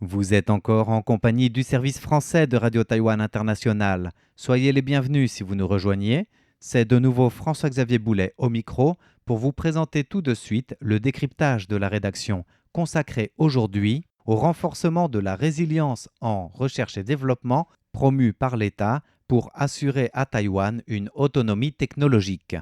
Vous êtes encore en compagnie du service français de Radio Taïwan International. Soyez les bienvenus si vous nous rejoignez. C'est de nouveau François-Xavier Boulet au micro pour vous présenter tout de suite le décryptage de la rédaction consacré aujourd'hui au renforcement de la résilience en recherche et développement promue par l'État pour assurer à Taïwan une autonomie technologique.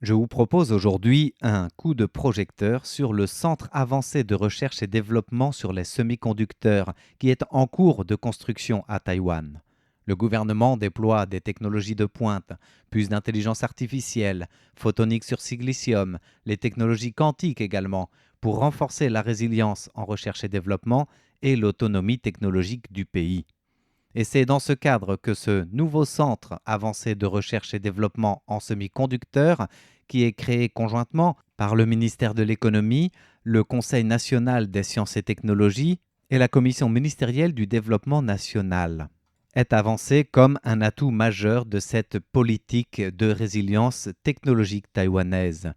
Je vous propose aujourd'hui un coup de projecteur sur le Centre avancé de recherche et développement sur les semi-conducteurs qui est en cours de construction à Taïwan. Le gouvernement déploie des technologies de pointe, puces d'intelligence artificielle, photonique sur silicium, les technologies quantiques également, pour renforcer la résilience en recherche et développement et l'autonomie technologique du pays. Et c'est dans ce cadre que ce nouveau centre avancé de recherche et développement en semi-conducteurs, qui est créé conjointement par le ministère de l'Économie, le Conseil national des sciences et technologies et la Commission ministérielle du développement national, est avancé comme un atout majeur de cette politique de résilience technologique taïwanaise.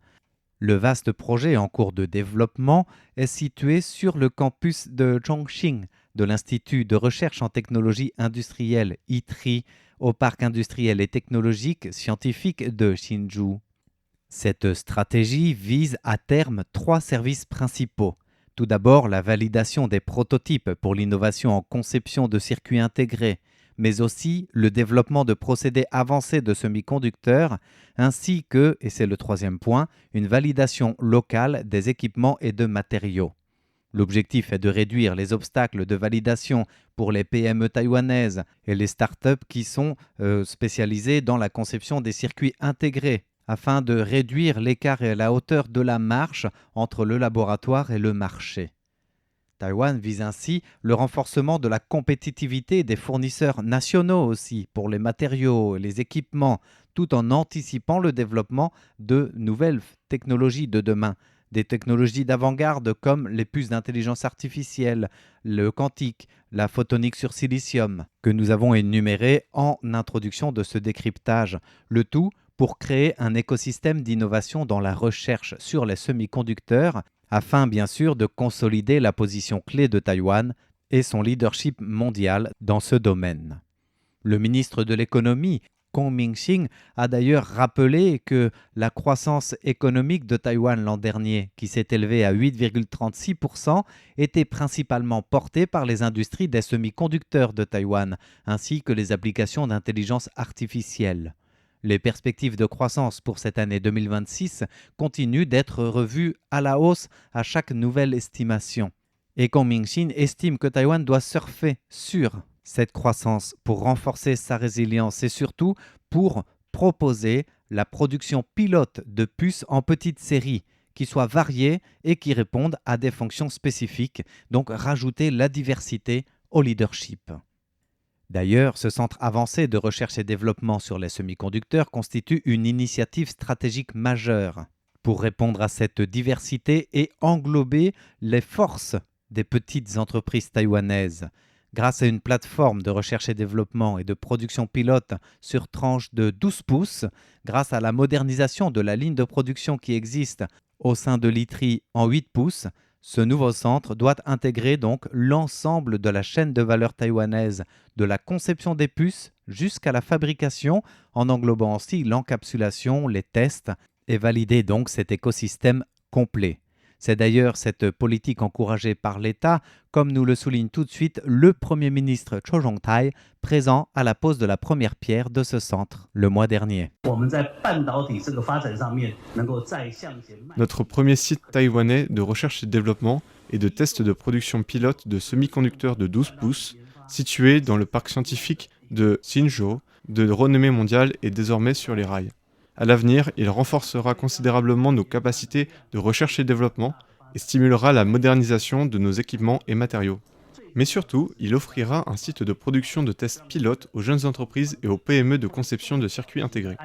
Le vaste projet en cours de développement est situé sur le campus de Chongqing, de l'Institut de recherche en technologie industrielle ITRI, au parc industriel et technologique scientifique de Hsinchu. Cette stratégie vise à terme 3 services principaux. Tout d'abord, la validation des prototypes pour l'innovation en conception de circuits intégrés, mais aussi le développement de procédés avancés de semi-conducteurs, ainsi que, et c'est le 3e point, une validation locale des équipements et de matériaux. L'objectif est de réduire les obstacles de validation pour les PME taïwanaises et les startups qui sont spécialisées dans la conception des circuits intégrés, afin de réduire l'écart et la hauteur de la marche entre le laboratoire et le marché. Taïwan vise ainsi le renforcement de la compétitivité des fournisseurs nationaux aussi pour les matériaux et les équipements, tout en anticipant le développement de nouvelles technologies de demain, des technologies d'avant-garde comme les puces d'intelligence artificielle, le quantique, la photonique sur silicium, que nous avons énumérées en introduction de ce décryptage, le tout pour créer un écosystème d'innovation dans la recherche sur les semi-conducteurs, afin bien sûr de consolider la position clé de Taïwan et son leadership mondial dans ce domaine. Le ministre de l'économie, Kong Ming-Shin, a d'ailleurs rappelé que la croissance économique de Taïwan l'an dernier, qui s'est élevée à 8,36%, était principalement portée par les industries des semi-conducteurs de Taïwan, ainsi que les applications d'intelligence artificielle. Les perspectives de croissance pour cette année 2026 continuent d'être revues à la hausse à chaque nouvelle estimation. Et Kong Ming-Shin estime que Taïwan doit surfer sur cette croissance pour renforcer sa résilience et surtout pour proposer la production pilote de puces en petite série qui soient variées et qui répondent à des fonctions spécifiques, donc rajouter la diversité au leadership. D'ailleurs, ce centre avancé de recherche et développement sur les semi-conducteurs constitue une initiative stratégique majeure pour répondre à cette diversité et englober les forces des petites entreprises taïwanaises. Grâce à une plateforme de recherche et développement et de production pilote sur tranche de 12 pouces, grâce à la modernisation de la ligne de production qui existe au sein de l'ITRI en 8 pouces, ce nouveau centre doit intégrer donc l'ensemble de la chaîne de valeur taïwanaise, de la conception des puces jusqu'à la fabrication, en englobant aussi l'encapsulation, les tests, et valider donc cet écosystème complet. C'est d'ailleurs cette politique encouragée par l'État, comme nous le souligne tout de suite le Premier ministre Cho Jong-tai, présent à la pose de la première pierre de ce centre le mois dernier. Notre premier site taïwanais de recherche et développement et de test de production pilote de semi-conducteurs de 12 pouces, situé dans le parc scientifique de Hsinchu, de renommée mondiale, est désormais sur les rails. À l'avenir, il renforcera considérablement nos capacités de recherche et développement et stimulera la modernisation de nos équipements et matériaux. Mais surtout, il offrira un site de production de tests pilotes aux jeunes entreprises et aux PME de conception de circuits intégrés.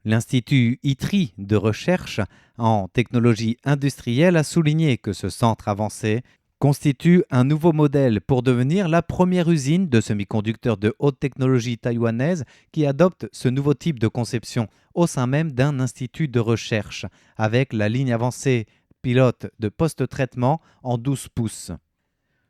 L'Institut ITRI de recherche en technologie industrielle a souligné que ce centre avancé constitue un nouveau modèle pour devenir la première usine de semi-conducteurs de haute technologie taïwanaise qui adopte ce nouveau type de conception au sein même d'un institut de recherche, avec la ligne avancée pilote de post-traitement en 12 pouces.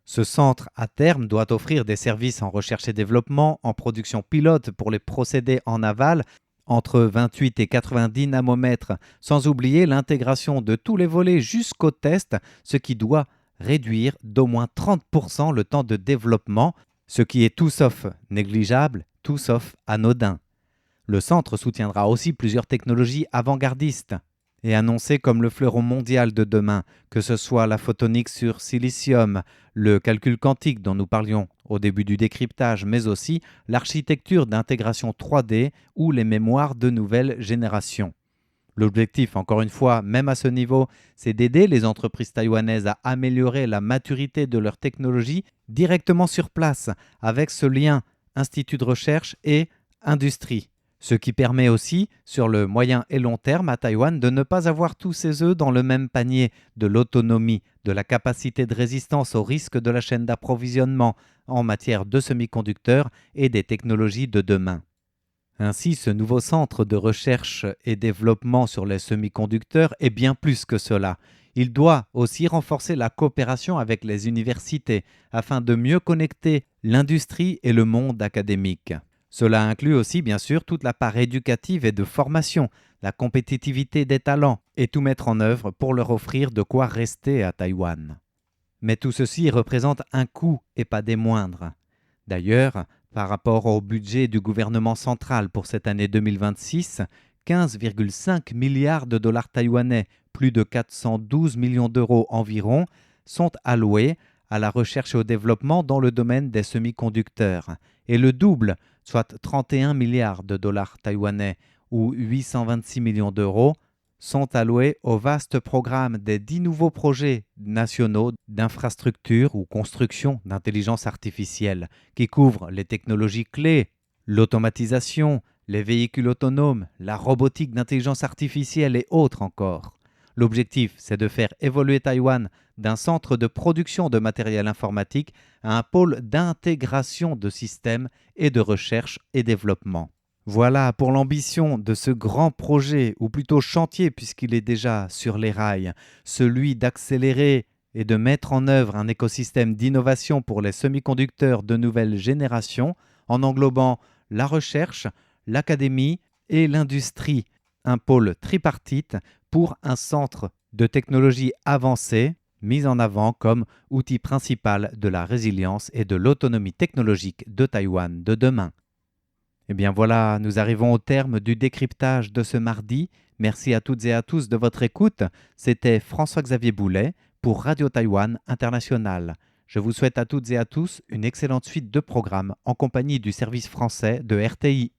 Ce centre, à terme, doit offrir des services en recherche et développement, en production pilote pour les procédés en aval, entre 28 et 90 nanomètres, sans oublier l'intégration de tous les volets jusqu'au test, ce qui doit réduire d'au moins 30% le temps de développement, ce qui est tout sauf négligeable, tout sauf anodin. Le centre soutiendra aussi plusieurs technologies avant-gardistes et annoncées comme le fleuron mondial de demain, que ce soit la photonique sur silicium, le calcul quantique dont nous parlions au début du décryptage, mais aussi l'architecture d'intégration 3D ou les mémoires de nouvelle génération. L'objectif, encore une fois, même à ce niveau, c'est d'aider les entreprises taïwanaises à améliorer la maturité de leur technologie directement sur place, avec ce lien institut de recherche et industrie. Ce qui permet aussi, sur le moyen et long terme à Taïwan, de ne pas avoir tous ses œufs dans le même panier, de l'autonomie, de la capacité de résistance aux risques de la chaîne d'approvisionnement en matière de semi-conducteurs et des technologies de demain. Ainsi, ce nouveau centre de recherche et développement sur les semi-conducteurs est bien plus que cela. Il doit aussi renforcer la coopération avec les universités afin de mieux connecter l'industrie et le monde académique. Cela inclut aussi, bien sûr, toute la part éducative et de formation, la compétitivité des talents et tout mettre en œuvre pour leur offrir de quoi rester à Taïwan. Mais tout ceci représente un coût et pas des moindres. D'ailleurs, par rapport au budget du gouvernement central pour cette année 2026, 15,5 milliards de dollars taïwanais, plus de 412 millions d'euros environ, sont alloués à la recherche et au développement dans le domaine des semi-conducteurs. Et le double, soit 31 milliards de dollars taïwanais ou 826 millions d'euros, sont alloués au vaste programme des 10 nouveaux projets nationaux d'infrastructure ou construction d'intelligence artificielle qui couvrent les technologies clés, l'automatisation, les véhicules autonomes, la robotique d'intelligence artificielle et autres encore. L'objectif, c'est de faire évoluer Taïwan d'un centre de production de matériel informatique à un pôle d'intégration de systèmes et de recherche et développement. Voilà pour l'ambition de ce grand projet, ou plutôt chantier puisqu'il est déjà sur les rails, celui d'accélérer et de mettre en œuvre un écosystème d'innovation pour les semi-conducteurs de nouvelle génération en englobant la recherche, l'académie et l'industrie, un pôle tripartite pour un centre de technologie avancée mis en avant comme outil principal de la résilience et de l'autonomie technologique de Taïwan de demain. Eh bien voilà, nous arrivons au terme du décryptage de ce mardi. Merci à toutes et à tous de votre écoute. C'était François-Xavier Boulet pour Radio Taïwan International. Je vous souhaite à toutes et à tous une excellente suite de programmes en compagnie du service français de RTI.